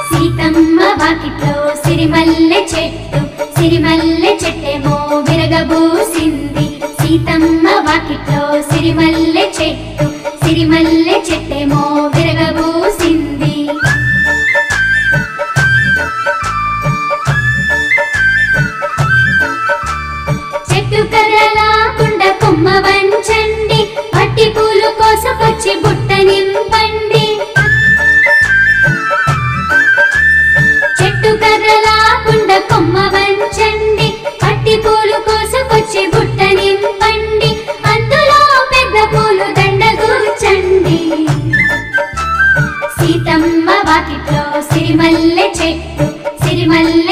సీతమ్మ వాకిట్లో సిరిమల్లె చెట్టు, సిరిమల్లె చెట్టేమో విరగబూసింది. సీతమ్మ వాకిట్లో సిరిమల్లె చెట్టు, సిరిమల్లె చెట్టేమో విరగబూసింది. చెట్టు కర్రలాకుండా కొమ్మ వంచండి, పట్టి పూలు కోసకొచ్చి బుట్ట నింపండి. చెట్టు కర్రలాకుండా కొమ్మ వంచండి, పట్టి పూలు కోసకొచ్చి బుట్ట నింపండి. అందులో పెద్ద పూలు దండ కూర్చండి. సీతమ్మ వాకిట్లో సిరిమల్లె చెట్టు, సిరిమల్లె